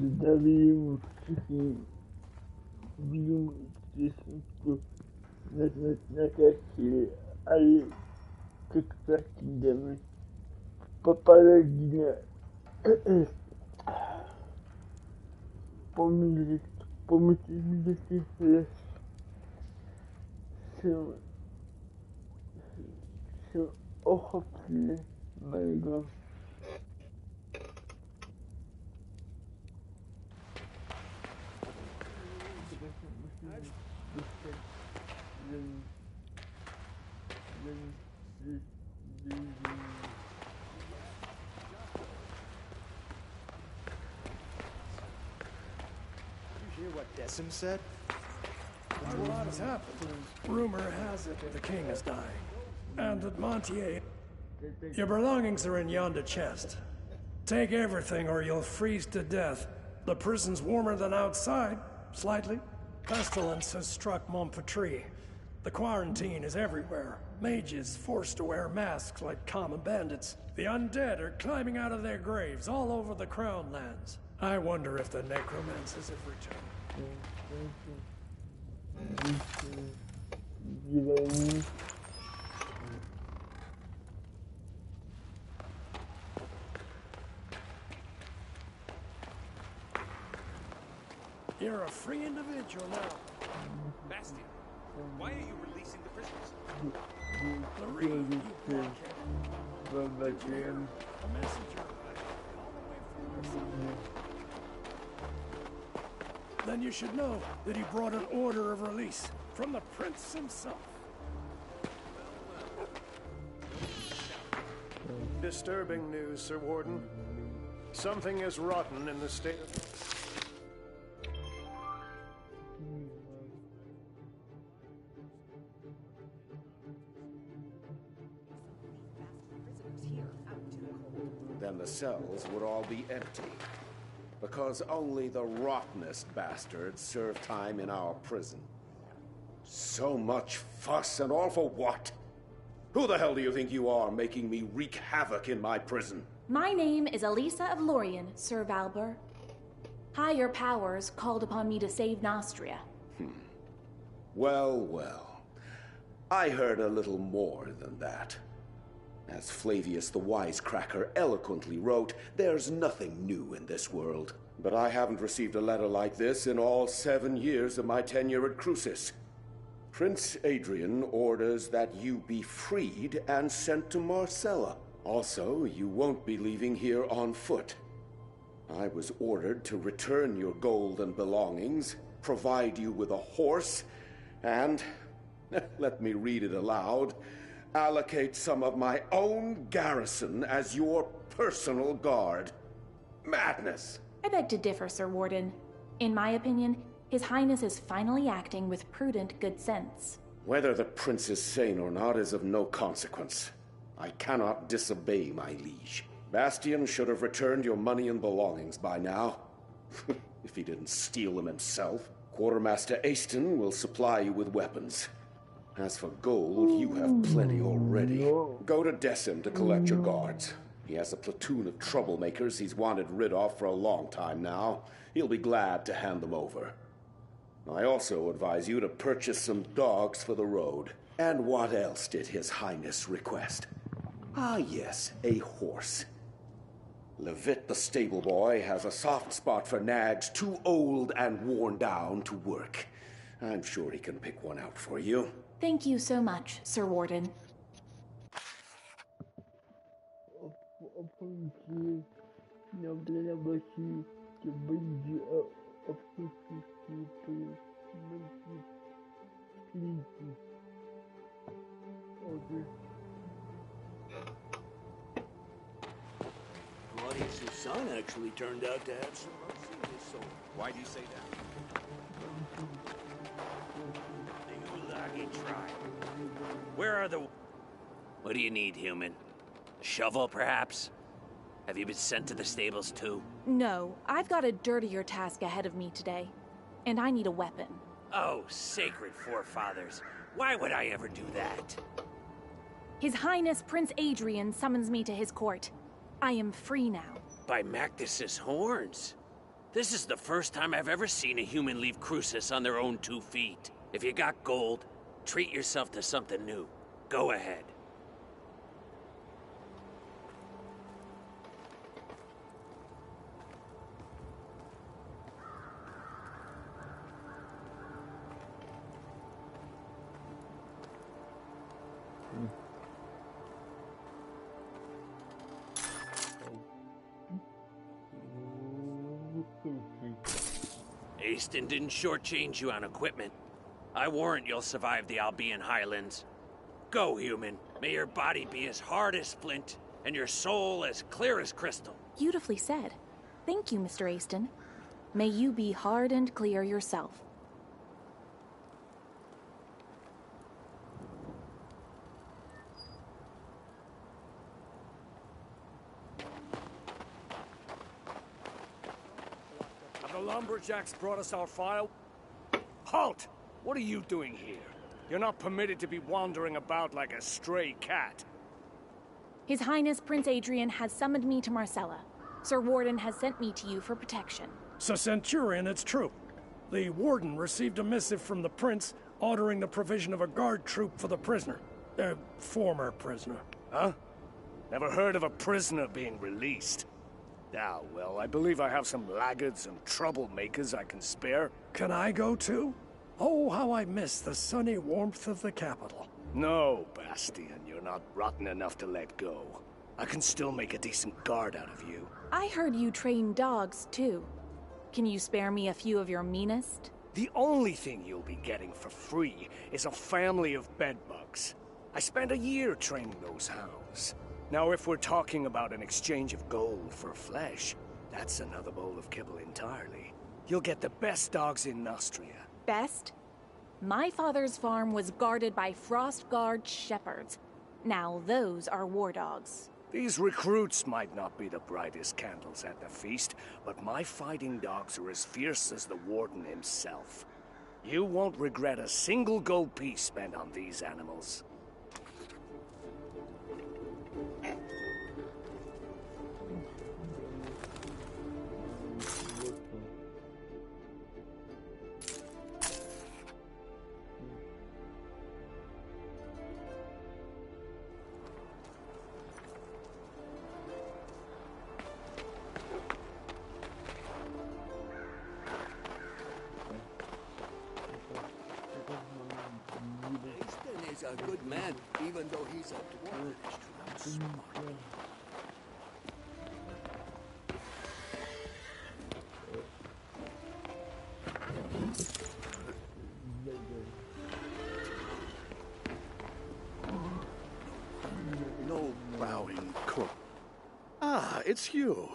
Zdawiłem wszystkim widzom wszystko na karcie, ale как практиками по парадигме помните все охотли моего What Decim said? A lot has happened. Rumor has it the king is dying. And that Montier... Your belongings are in yonder chest. Take everything or you'll freeze to death. The prison's warmer than outside, slightly. Pestilence has struck Montpetrie. The quarantine is everywhere. Mages forced to wear masks like common bandits. The undead are climbing out of their graves all over the Crown lands. I wonder if the necromancers have returned. You're a free individual now. Bastian, why are you releasing the prisoners? The reason you blockade. A messenger all the way from Marseille. Then you should know that he brought an order of release from the prince himself. Disturbing news, Sir Warden. Something is rotten in the state of... Then the cells would all be empty. Because only the rottenest bastards serve time in our prison. So much fuss and all for what? Who the hell do you think you are, making me wreak havoc in my prison? My name is Elisa of Lorien, Sir Valber. Higher powers called upon me to save Nostria. Well, well. I heard a little more than that. As Flavius the Wisecracker eloquently wrote, there's nothing new in this world. But I haven't received a letter like this in all 7 years of my tenure at Crucis. Prince Adrian orders that you be freed and sent to Marcella. Also, you won't be leaving here on foot. I was ordered to return your gold and belongings, provide you with a horse, and, let me read it aloud, allocate some of my own garrison as your personal guard. Madness! I beg to differ, Sir Warden. In my opinion, His Highness is finally acting with prudent good sense. Whether the prince is sane or not is of no consequence. I cannot disobey my liege. Bastian should have returned your money and belongings by now. If he didn't steal them himself. Quartermaster Aston will supply you with weapons. As for gold, you have plenty already. Go to Decim to collect your guards. He has a platoon of troublemakers he's wanted rid of for a long time now. He'll be glad to hand them over. I also advise you to purchase some dogs for the road. And what else did His Highness request? Ah, yes, a horse. Levitt the stable boy has a soft spot for nags too old and worn down to work. I'm sure he can pick one out for you. Thank you so much, Sir Warden. Claudius' son actually turned out to have some mercy in his soul. Why do you say that? The Ulagi tribe. Where are the... What do you need, human? A shovel, perhaps? Have you been sent to the stables, too? No, I've got a dirtier task ahead of me today. And I need a weapon. Oh, sacred forefathers. Why would I ever do that? His Highness Prince Adrian summons me to his court. I am free now. By Mactus's horns. This is the first time I've ever seen a human leave Crucis on their own 2 feet. If you got gold, treat yourself to something new. Go ahead. Easton didn't shortchange you on equipment. I warrant you'll survive the Albion Highlands. Go, human. May your body be as hard as flint, and your soul as clear as crystal. Beautifully said. Thank you, Mr. Aston. May you be hard and clear yourself. The lumberjacks brought us our file. Halt! What are you doing here? You're not permitted to be wandering about like a stray cat. His Highness Prince Adrian has summoned me to Marcella. Sir Warden has sent me to you for protection. So, Centurion, it's true. The Warden received a missive from the Prince ordering the provision of a guard troop for the prisoner. Former prisoner. Huh? Never heard of a prisoner being released. Ah, well, I believe I have some laggards and troublemakers I can spare. Can I go too? Oh, how I miss the sunny warmth of the capital. No, Bastian, you're not rotten enough to let go. I can still make a decent guard out of you. I heard you train dogs, too. Can you spare me a few of your meanest? The only thing you'll be getting for free is a family of bedbugs. I spent a year training those hounds. Now, if we're talking about an exchange of gold for flesh, that's another bowl of kibble entirely. You'll get the best dogs in Nostria. Best? My father's farm was guarded by Frost Guard shepherds. Now those are war dogs. These recruits might not be the brightest candles at the feast, but my fighting dogs are as fierce as the Warden himself. You won't regret a single gold piece spent on these animals. A good man, even though he's a dwarf. No bowing cook. Ah, it's you.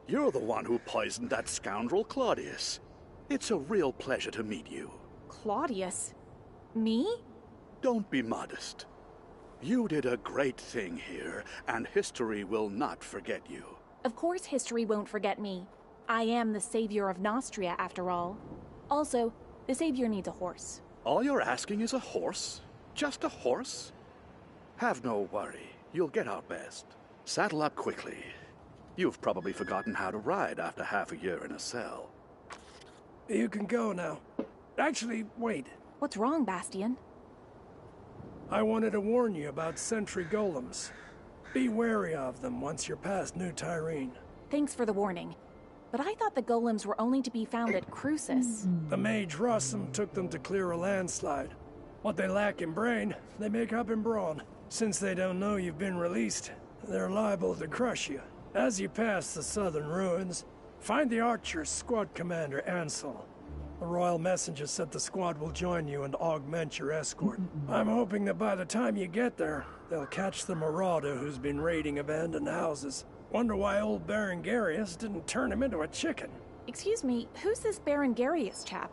You're the one who poisoned that scoundrel Claudius. It's a real pleasure to meet you. Claudius? Me? Don't be modest. You did a great thing here, and history will not forget you. Of course history won't forget me. I am the savior of Nostria, after all. Also, the savior needs a horse. All you're asking is a horse? Just a horse? Have no worry. You'll get our best. Saddle up quickly. You've probably forgotten how to ride after half a year in a cell. You can go now. Actually, wait. What's wrong, Bastian? I wanted to warn you about sentry golems. Be wary of them once you're past New Tyrene. Thanks for the warning. But I thought the golems were only to be found at Crucis. The mage Rossum took them to clear a landslide. What they lack in brain, they make up in brawn. Since they don't know you've been released, they're liable to crush you. As you pass the southern ruins, find the archer's squad commander, Ansel. The royal messenger said the squad will join you and augment your escort. I'm hoping that by the time you get there, they'll catch the marauder who's been raiding abandoned houses. Wonder why old Berengarius didn't turn him into a chicken. Excuse me, who's this Berengarius chap?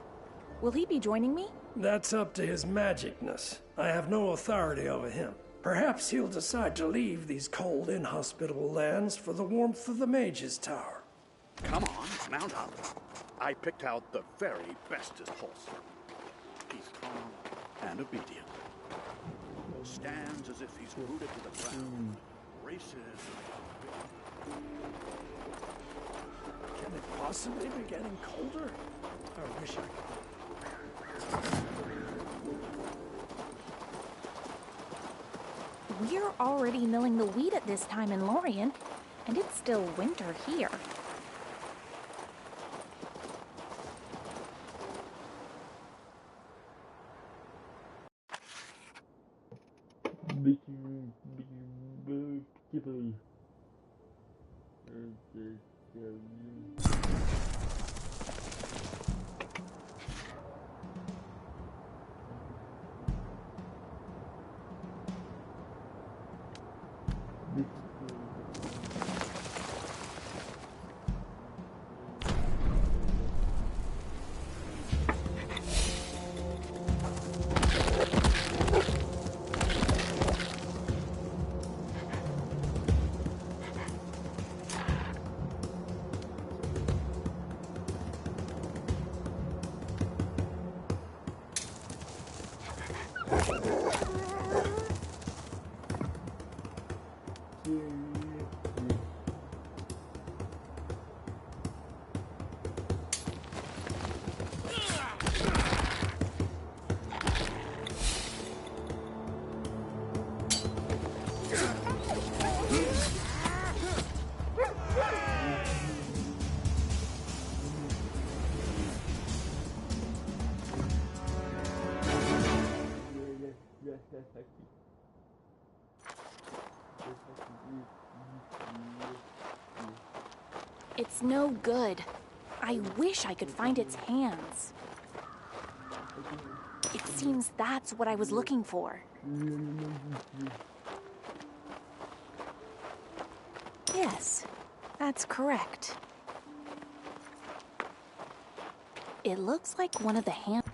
Will he be joining me? That's up to his magicness. I have no authority over him. Perhaps he'll decide to leave these cold, inhospitable lands for the warmth of the Mage's Tower. Come on, mount up. I picked out the very bestest horse. He's calm and obedient. Stands as if he's rooted to the ground. Races like a... Can it possibly possibly be getting colder? I wish I could. We're already milling the wheat at this time in Lorien, and it's still winter here. It's no good. I wish I could find its hands. It seems that's what I was looking for. Yes, that's correct. It looks like one of the hands.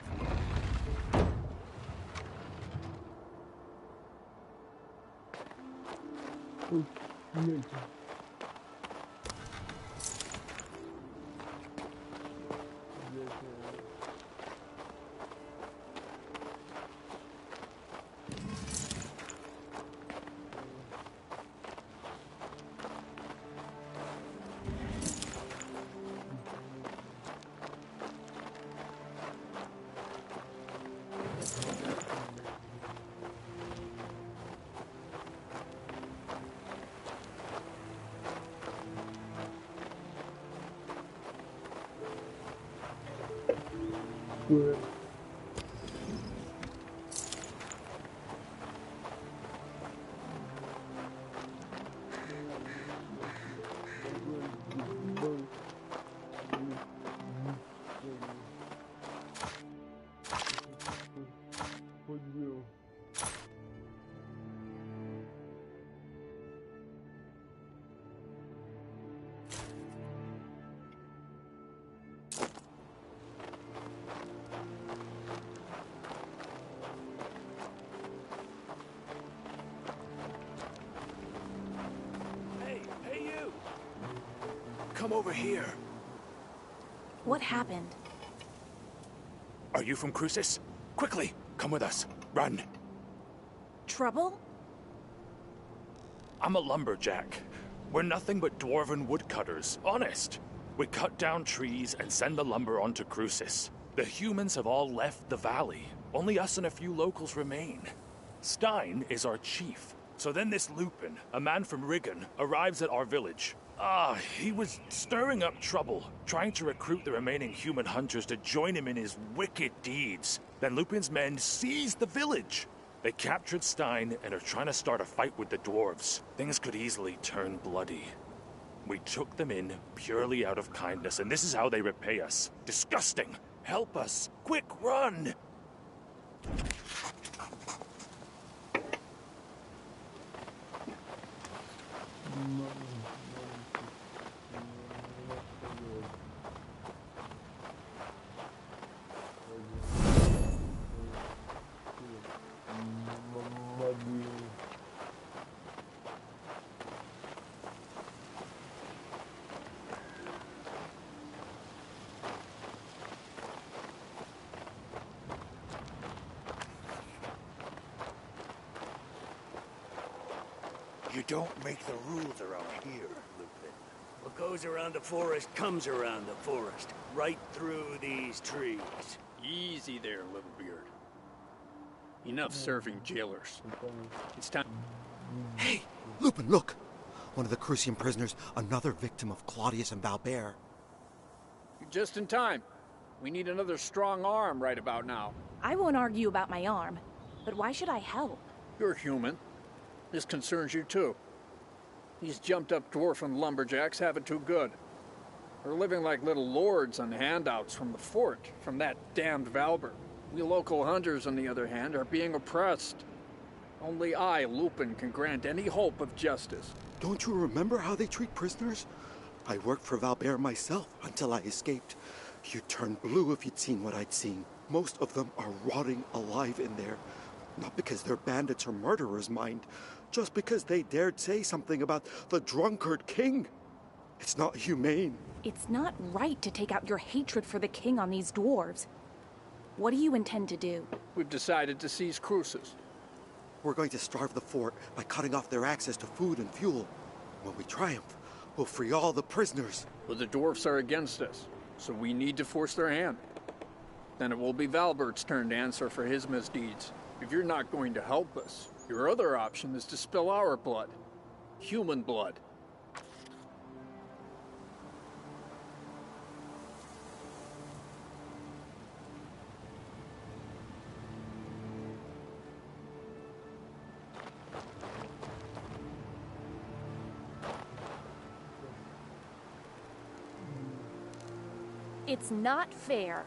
Hey you! Come over here. What happened? Are you from Crucis? Quickly, come with us. Run. Trouble? I'm a lumberjack. We're nothing but dwarven woodcutters, honest. We cut down trees and send the lumber onto Crucis. The humans have all left the valley. Only us and a few locals remain. Stein is our chief. So then this Lupin, a man from Rigon, arrives at our village. He was stirring up trouble, trying to recruit the remaining human hunters to join him in his wicked deeds. Then Lupin's men seized the village. They captured Stein and are trying to start a fight with the dwarves. Things could easily turn bloody. We took them in purely out of kindness, and this is how they repay us. Disgusting! Help us! Quick, run! You don't make the rules around here, Lupin. Look Goes around the forest, comes around the forest. Right through these trees. Easy there, little beard. Enough serving jailers. It's time. Hey, Lupin, look! One of the Crucian prisoners, another victim of Claudius and Valbert. You're just in time. We need another strong arm right about now. I won't argue about my arm, but why should I help? You're human. This concerns you too. These jumped-up dwarf and lumberjacks have it too good. They're living like little lords on handouts from the fort, from that damned Valbert. We local hunters, on the other hand, are being oppressed. Only I, Lupin, can grant any hope of justice. Don't you remember how they treat prisoners? I worked for Valbert myself until I escaped. You'd turn blue if you'd seen what I'd seen. Most of them are rotting alive in there. Not because they're bandits or murderers, mind. Just because they dared say something about the drunkard king. It's not humane. It's not right to take out your hatred for the king on these dwarves. What do you intend to do? We've decided to seize Cruces. We're going to starve the fort by cutting off their access to food and fuel. When we triumph, we'll free all the prisoners. But the dwarfs are against us, so we need to force their hand. Then it will be Valbert's turn to answer for his misdeeds. If you're not going to help us, your other option is to spill our blood. Human blood. It's not fair.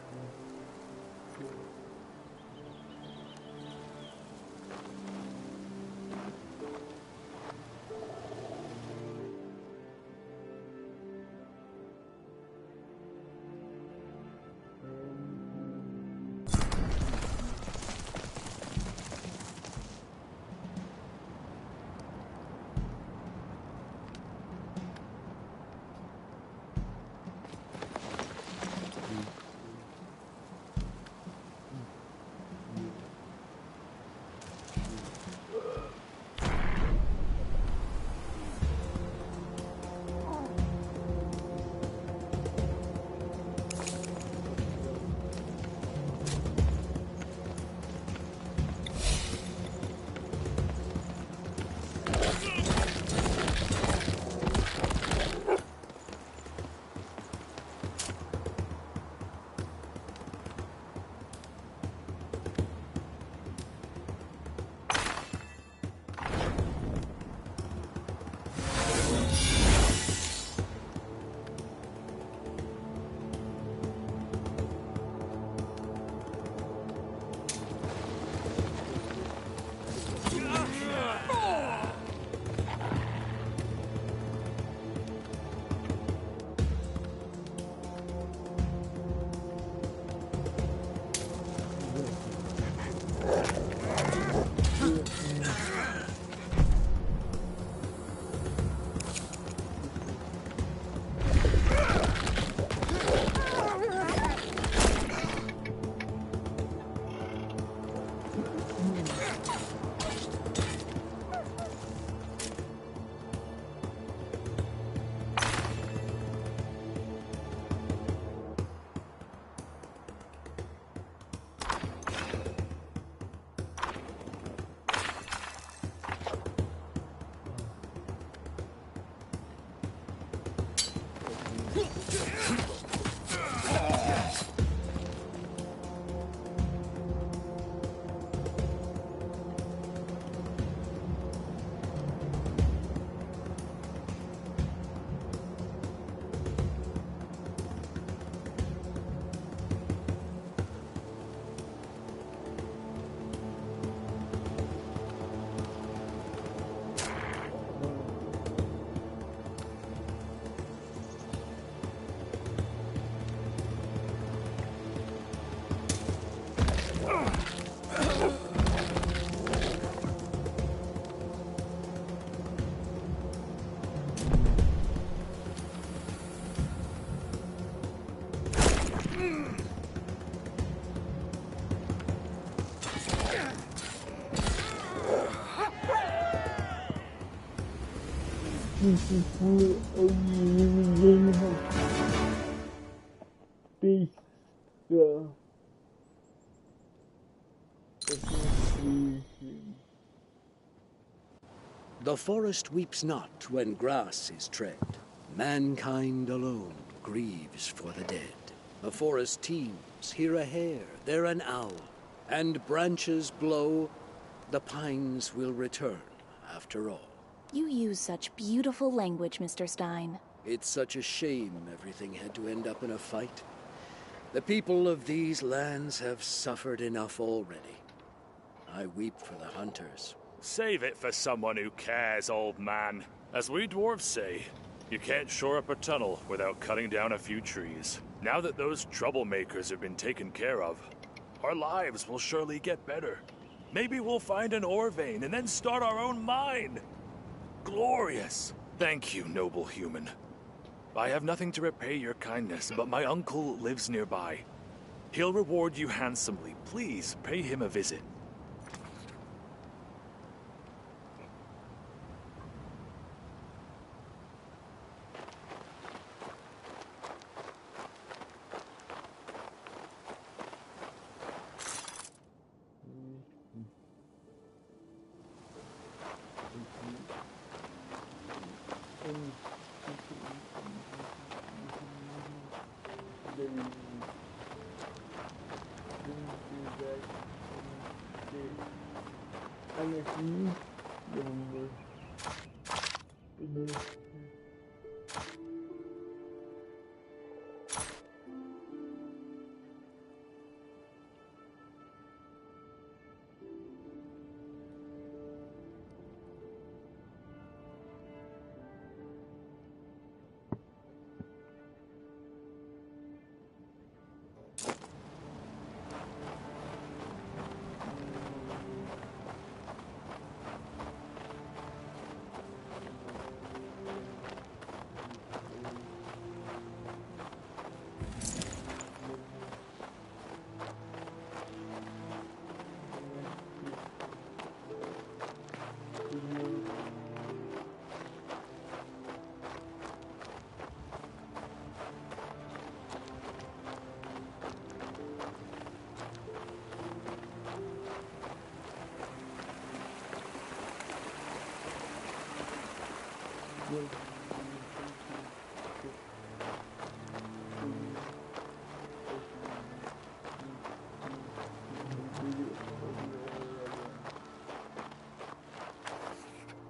beautiful amazing pizza. The forest weeps not when grass is tread. Mankind alone grieves for the dead. The forest teems, here a hare, there an owl, and branches blow, the pines will return after all. You use such beautiful language, Mr. Stein. It's such a shame everything had to end up in a fight. The people of these lands have suffered enough already. I weep for the hunters. Save it for someone who cares, old man. As we dwarves say, you can't shore up a tunnel without cutting down a few trees. Now that those troublemakers have been taken care of, our lives will surely get better. Maybe we'll find an ore vein and then start our own mine. Glorious. Thank you, noble human. I have nothing to repay your kindness, but my uncle lives nearby. He'll reward you handsomely. Please pay him a visit.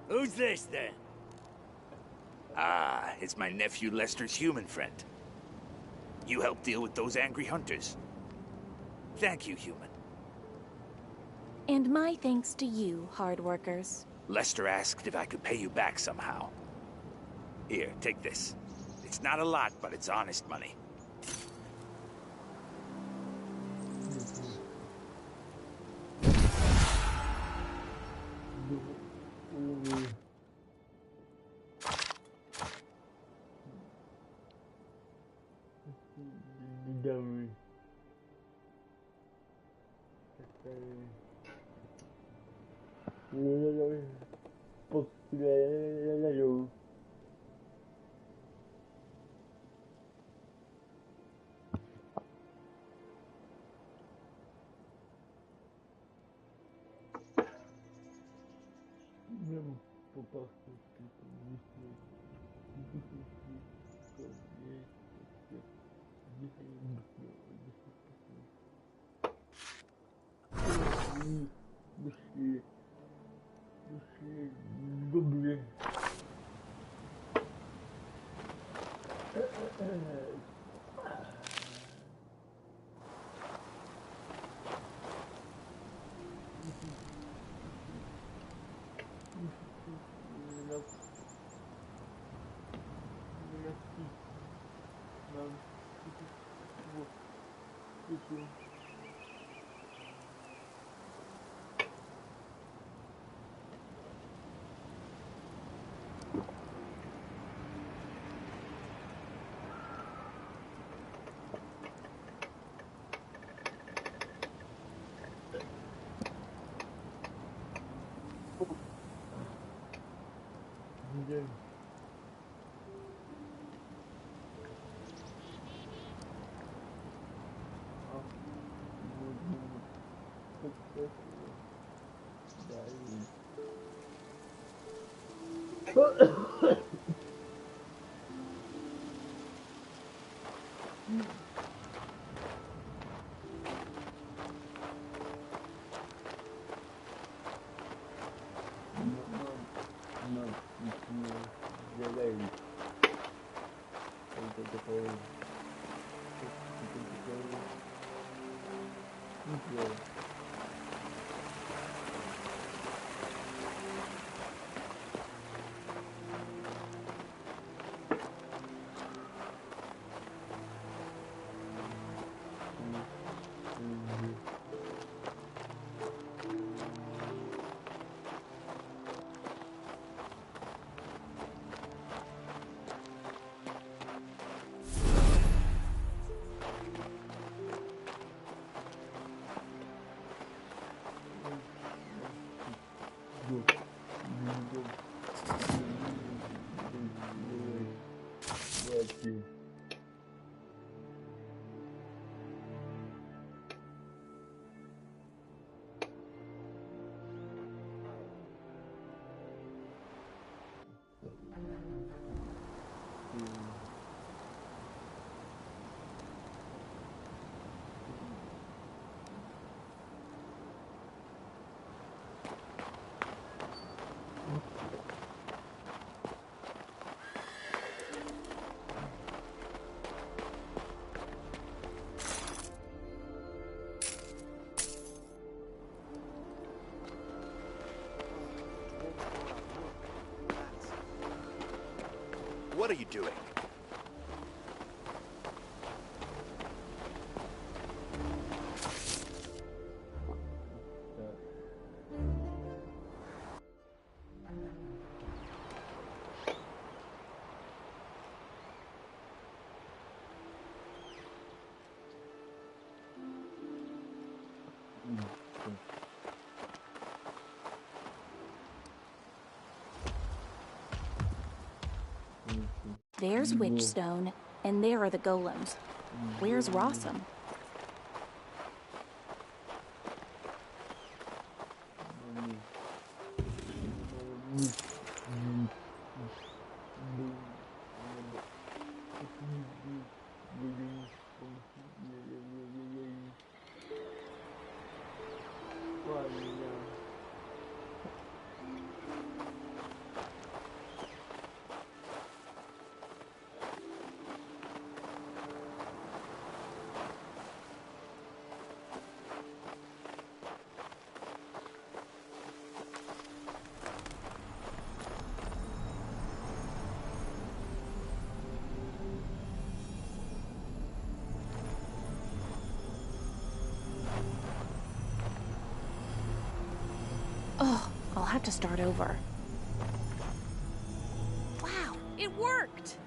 Who's this, then? Ah, it's my nephew Lester's human friend. You help deal with those angry hunters. Thank you, human. And my thanks to you, hard workers. Lester asked if I could pay you back somehow. Here, take this. It's not a lot, but it's honest money. What are you doing? There's Witchstone, and there are the golems. Where's Rossum? Oh, I'll have to start over. Wow, it worked!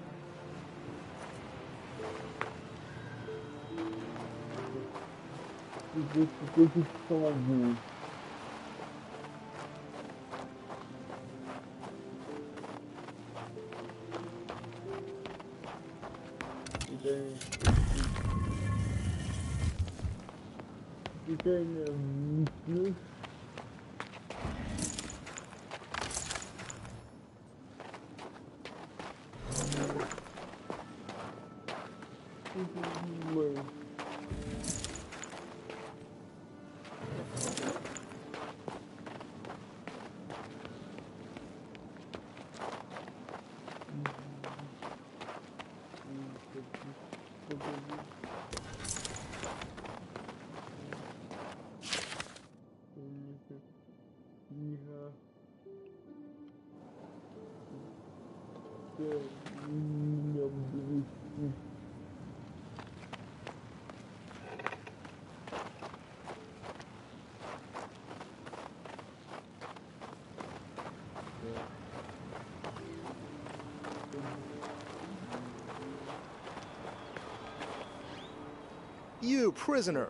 You, prisoner!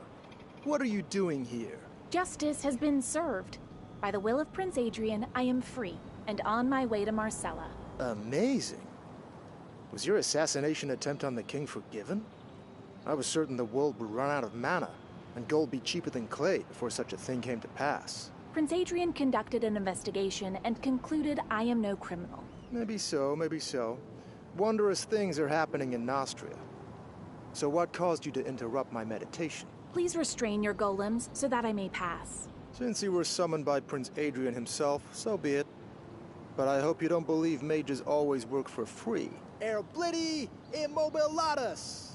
What are you doing here? Justice has been served. By the will of Prince Adrian, I am free, and on my way to Marcella. Amazing. Was your assassination attempt on the king forgiven? I was certain the world would run out of mana, and gold be cheaper than clay before such a thing came to pass. Prince Adrian conducted an investigation and concluded I am no criminal. Maybe so, maybe so. Wondrous things are happening in Nostria. So what caused you to interrupt my meditation? Please restrain your golems so that I may pass. Since you were summoned by Prince Adrian himself, so be it. But I hope you don't believe mages always work for free. Erblidi immobilatus!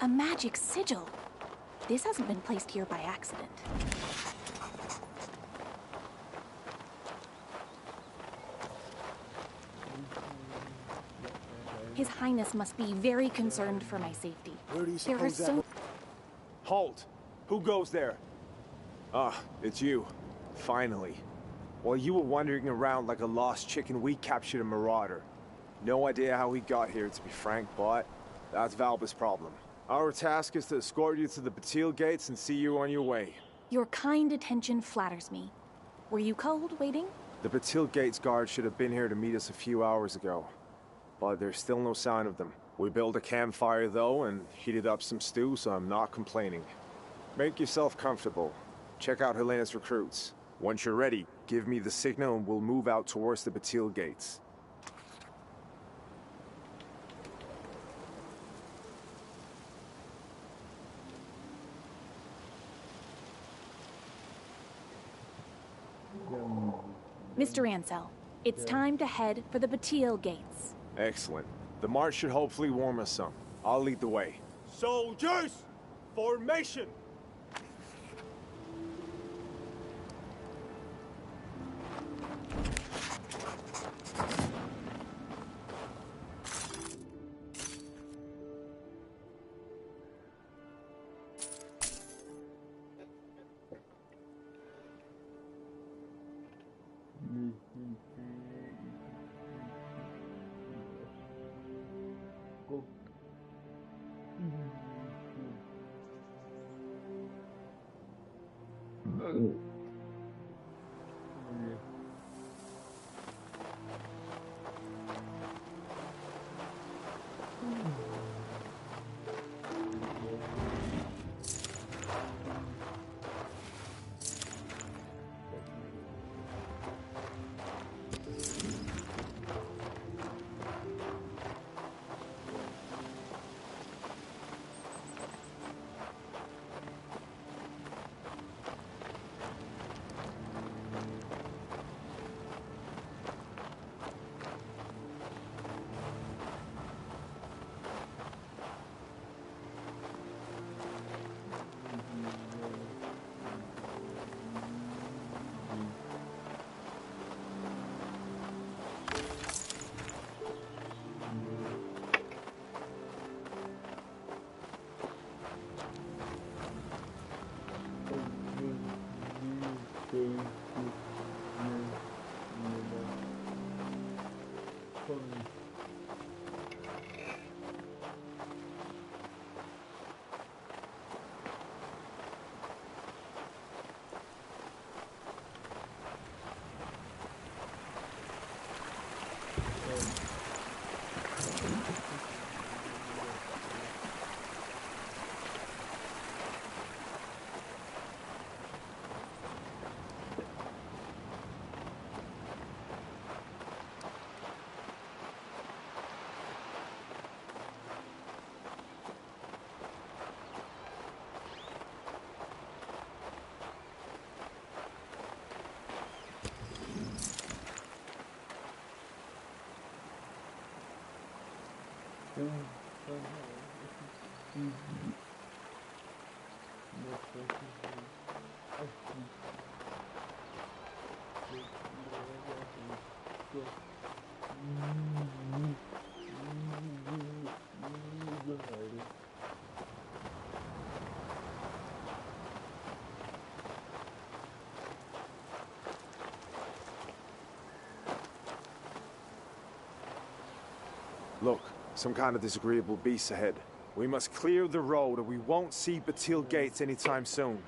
A magic sigil. This hasn't been placed here by accident. His Highness must be very concerned for my safety. Where do you There are suppose so... Halt! Who goes there? Ah, it's you. Finally. While you were wandering around like a lost chicken, we captured a marauder. No idea how he got here, to be frank, but that's Valba's problem. Our task is to escort you to the Batil gates and see you on your way. Your kind attention flatters me. Were you cold waiting? The Batil gates guard should have been here to meet us a few hours ago, but there's still no sign of them. We built a campfire though and heated up some stew, so I'm not complaining. Make yourself comfortable. Check out Helena's recruits. Once you're ready, give me the signal and we'll move out towards the Batil gates. Mr. Ansel, it's time to head for the Batil gates. Excellent. The march should hopefully warm us some. I'll lead the way. Soldiers! Formation! Look, some kind of disagreeable beast ahead. We must clear the road or we won't see Batil Gates anytime soon.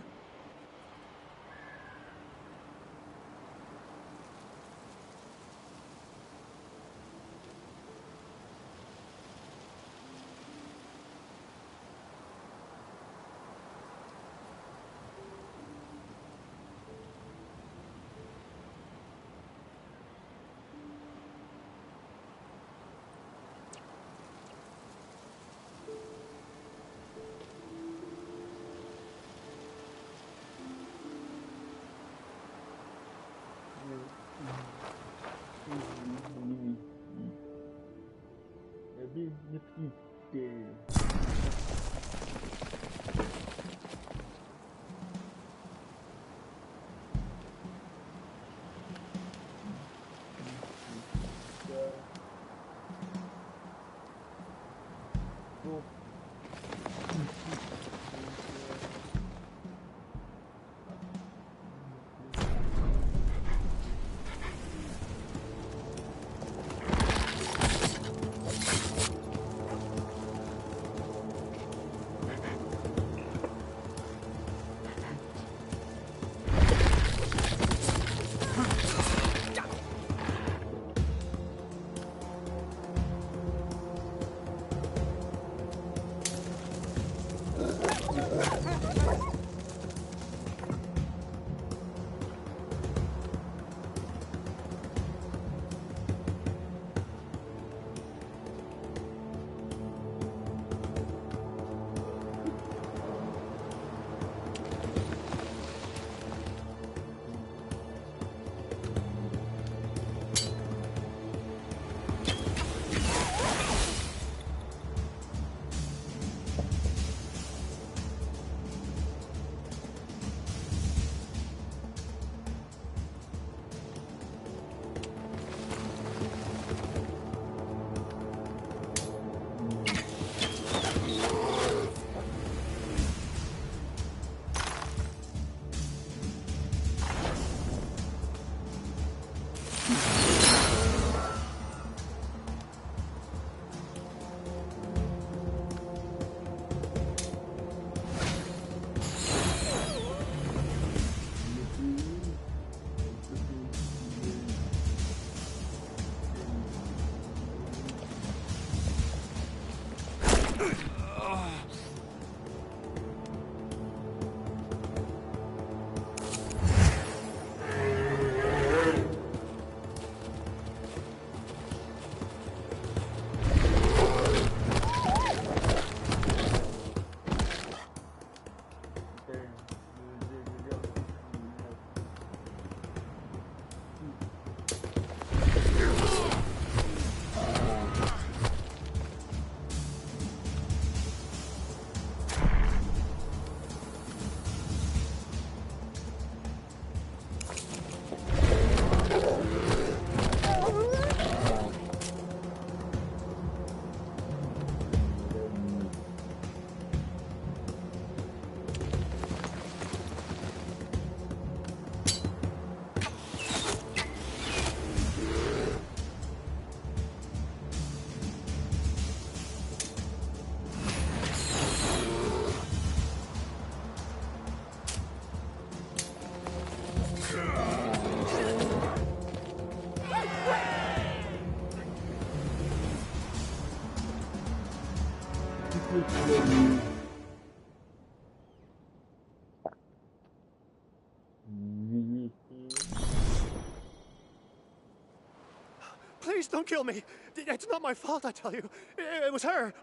Please don't kill me. It's not my fault, I tell you. It was her.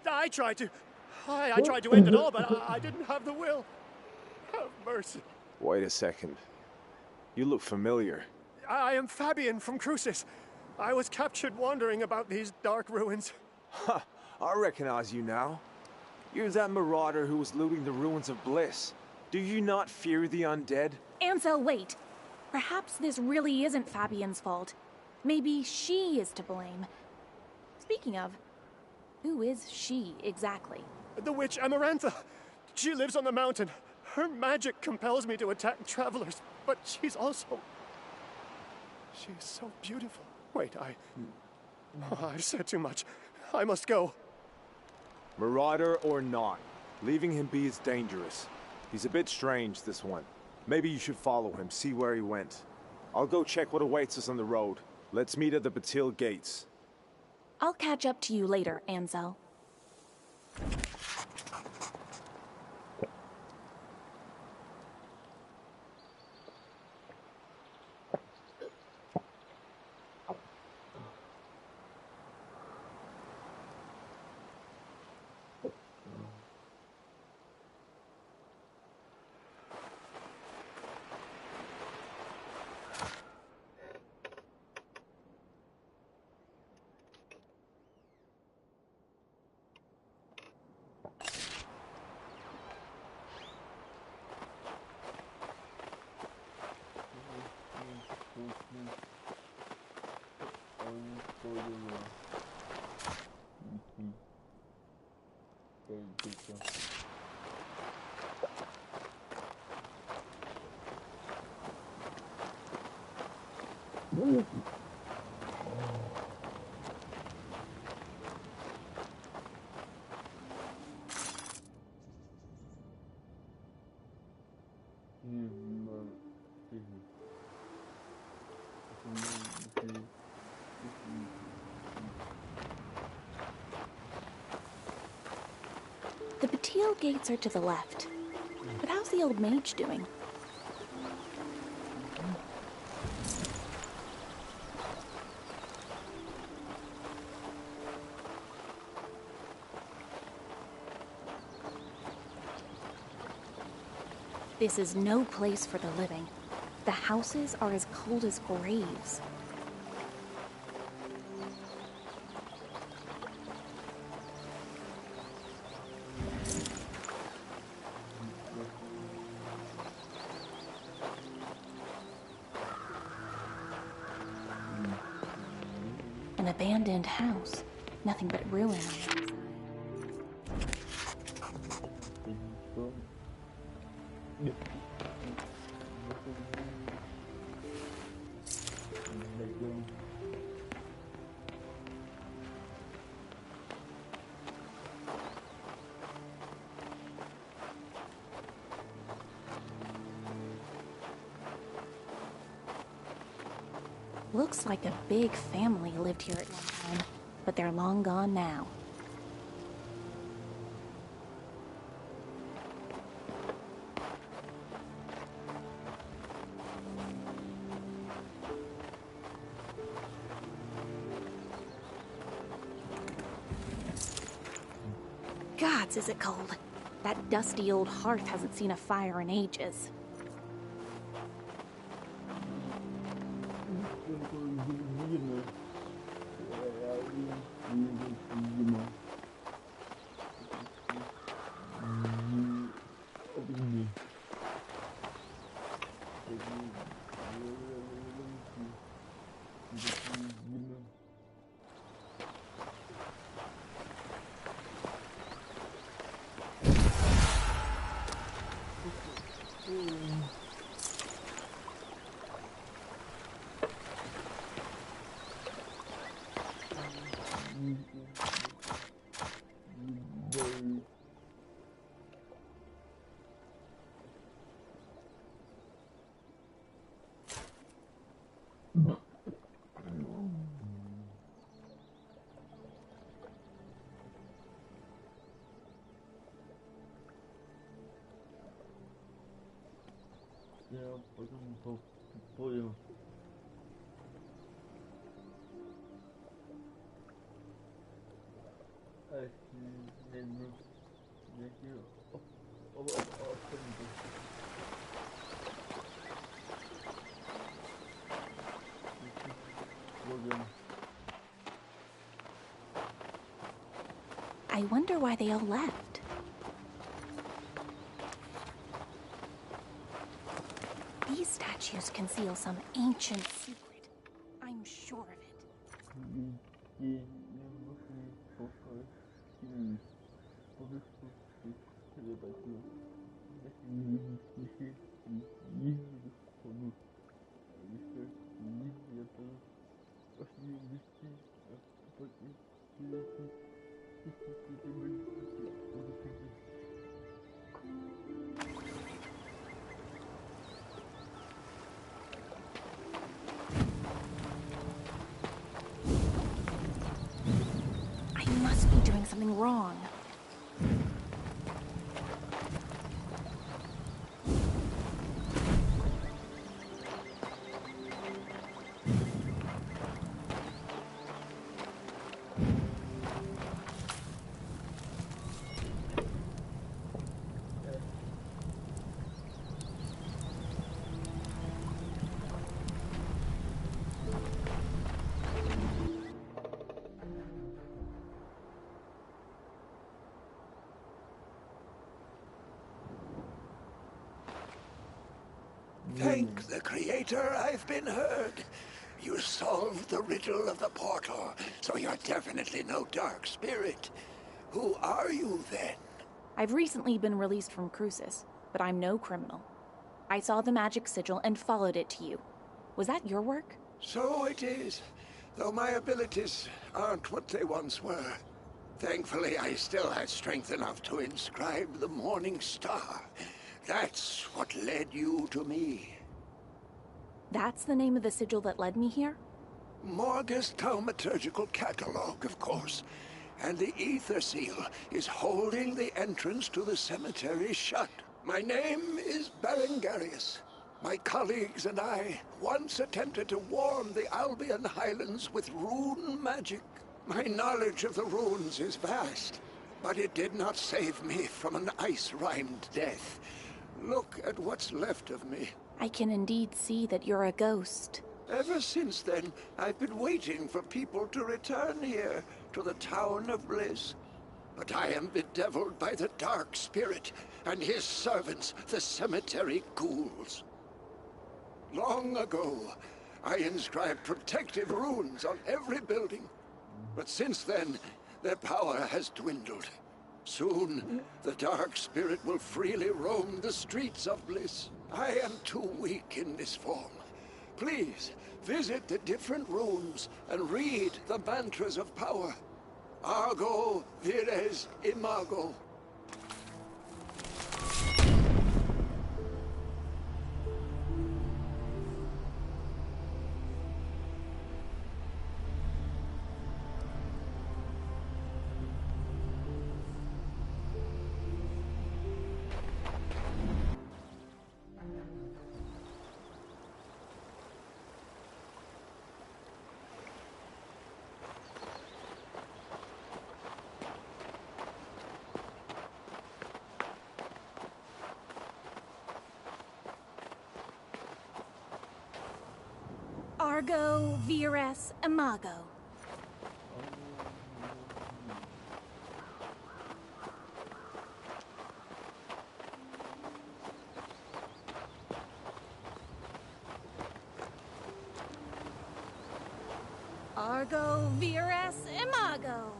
I tried to end it all, but I didn't have the will. Have mercy. Wait a second. You look familiar. I am Fabian from Crucis. I was captured wandering about these dark ruins. Ha! I recognize you now. You're that marauder who was looting the ruins of Bliss. Do you not fear the undead? Ansel, wait. Perhaps this really isn't Fabian's fault. Maybe she is to blame. Speaking of, who is she exactly? The witch Amarantha. She lives on the mountain. Her magic compels me to attack travelers, but she's also... She is so beautiful. Wait, I've said too much. I must go. Marauder or not, leaving him be is dangerous. He's a bit strange, this one. Maybe you should follow him, see where he went. I'll go check what awaits us on the road. Let's meet at the Batil gates. I'll catch up to you later, Ansel. The Batil gates are to the left. But how's the old mage doing? This is no place for the living. The houses are as cold as graves. An abandoned house. Nothing but ruin on the inside. Looks like a big family lived here at one time, but they're long gone now. Gods, is it cold? That dusty old hearth hasn't seen a fire in ages. I wonder why they all left. These statues conceal some ancient secret. I'm sure of it. I must be doing something wrong. Thank the Creator, I've been heard. You solved the riddle of the portal, so you're definitely no dark spirit. Who are you, then? I've recently been released from Crucis, but I'm no criminal. I saw the magic sigil and followed it to you. Was that your work? So it is, though my abilities aren't what they once were. Thankfully, I still had strength enough to inscribe the Morning Star. That's what led you to me. That's the name of the sigil that led me here? Morgus Thaumaturgical Catalog, of course. And the Ether Seal is holding the entrance to the cemetery shut. My name is Berengarius. My colleagues and I once attempted to warm the Albion Highlands with rune magic. My knowledge of the runes is vast, but it did not save me from an ice-rimed death. Look at what's left of me. I can indeed see that you're a ghost. Ever since then, I've been waiting for people to return here, to the Town of Bliss. But I am bedeviled by the Dark Spirit and his servants, the cemetery ghouls. Long ago, I inscribed protective runes on every building. But since then, their power has dwindled. Soon, the Dark Spirit will freely roam the streets of Bliss. I am too weak in this form. Please, visit the different rooms and read the mantras of power. Argo vires imago. Argo vires imago. Argo vires imago.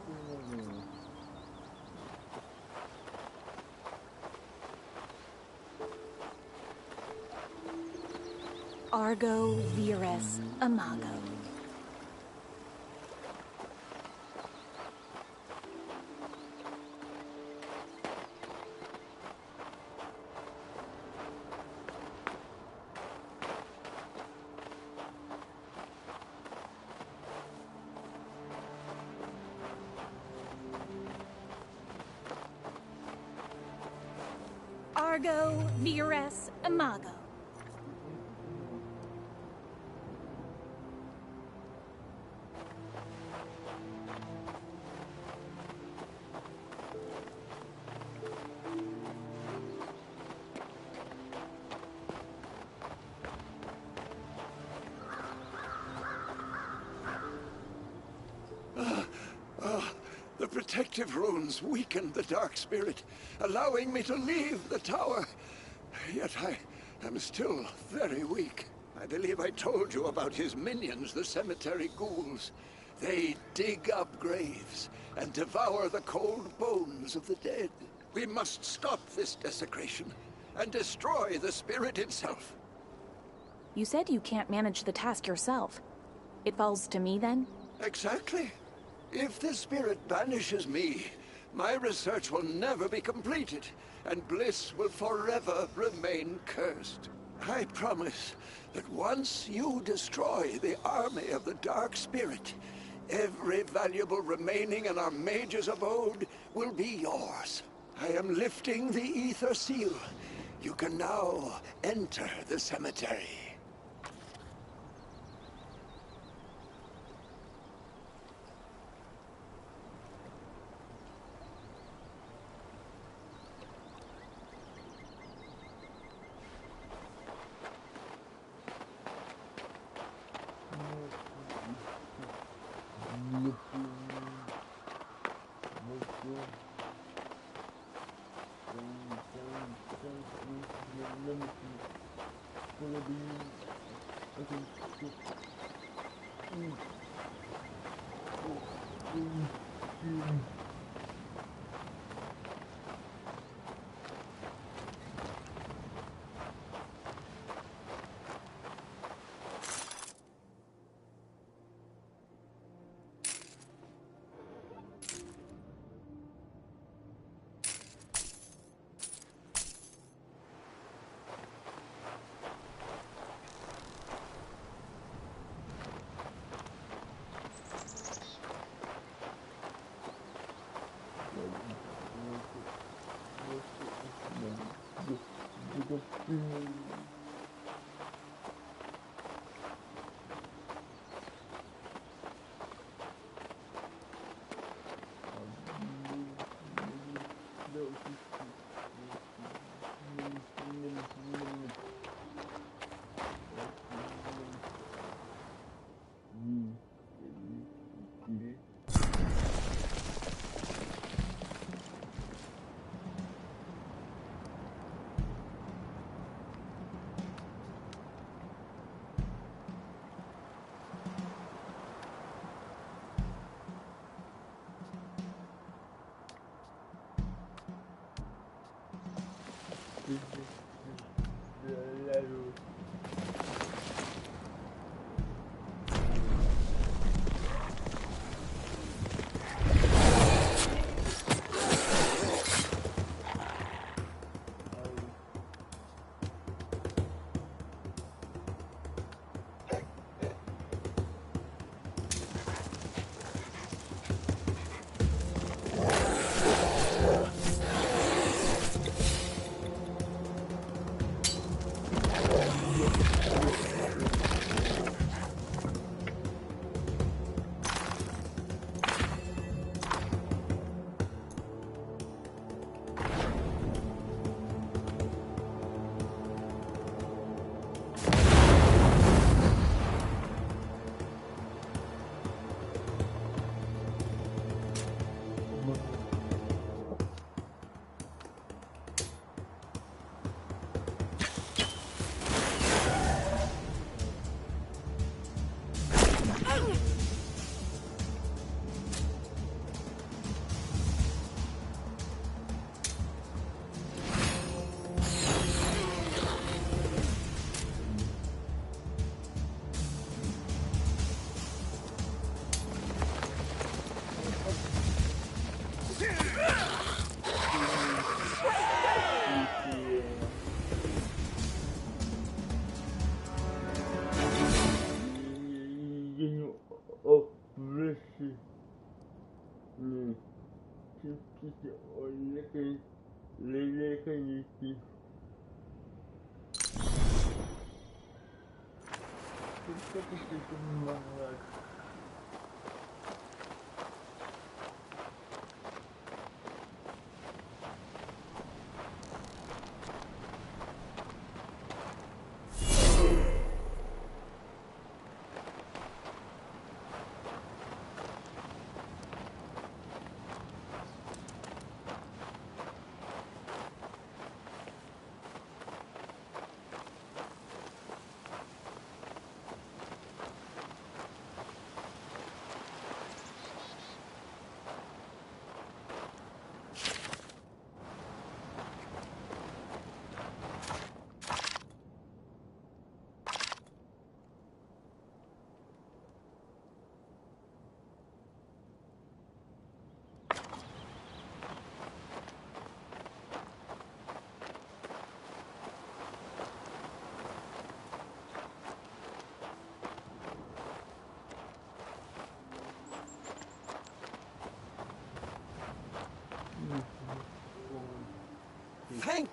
Argo vires imago. Argo vires imago. The protective destructive runes weakened the dark spirit, allowing me to leave the tower. Yet I am still very weak. I believe I told you about his minions, the cemetery ghouls. They dig up graves and devour the cold bones of the dead. We must stop this desecration and destroy the spirit itself. You said you can't manage the task yourself. It falls to me, then? Exactly. If the spirit banishes me, my research will never be completed, and Bliss will forever remain cursed. I promise that once you destroy the army of the Dark Spirit, every valuable remaining in our mage's abode will be yours. I am lifting the Ether Seal. You can now enter the cemetery.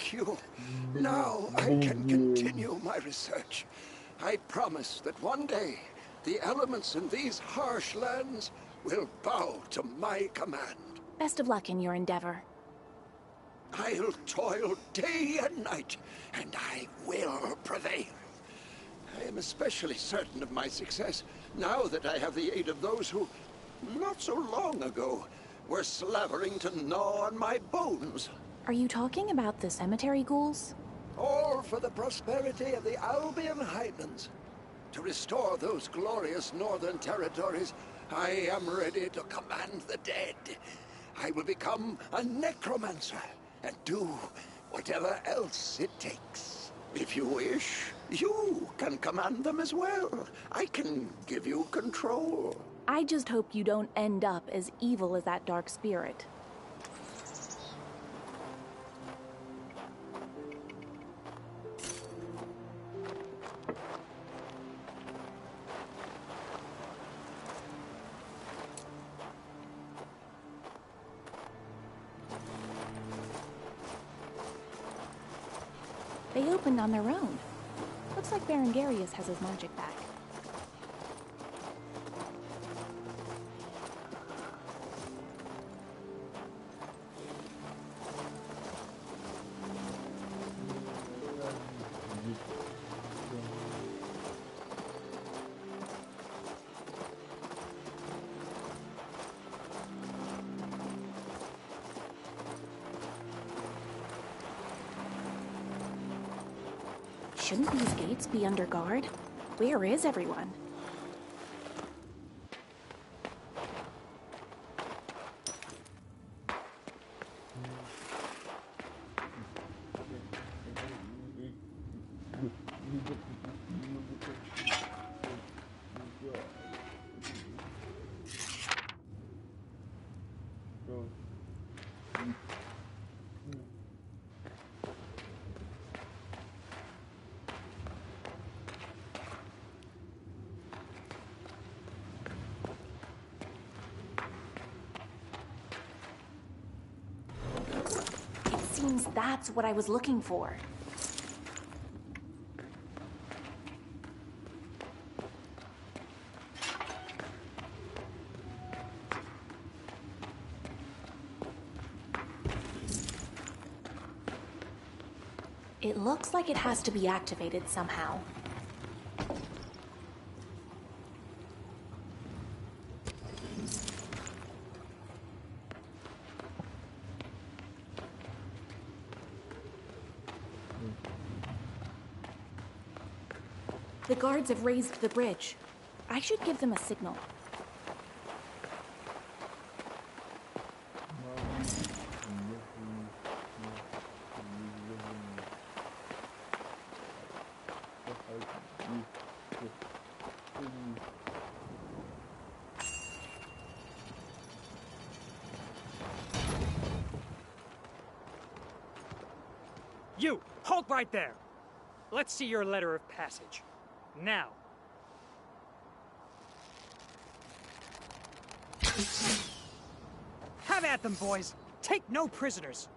Thank you. Now I can continue my research. I promise that one day, the elements in these harsh lands will bow to my command. Best of luck in your endeavor. I'll toil day and night, and I will prevail. I am especially certain of my success now that I have the aid of those who, not so long ago, were slavering to gnaw on my bones. Are you talking about the cemetery ghouls? All for the prosperity of the Albion Highlands. To restore those glorious northern territories, I am ready to command the dead. I will become a necromancer and do whatever else it takes. If you wish, you can command them as well. I can give you control. I just hope you don't end up as evil as that dark spirit. They opened on their own. Looks like Berengarius has his magic back. Shouldn't these gates be under guard? Where is everyone? Seems that's what I was looking for. It looks like it has to be activated somehow. The guards have raised the bridge. I should give them a signal. You! Halt right there! Let's see your letter of passage. Now. Have at them, boys! Take no prisoners!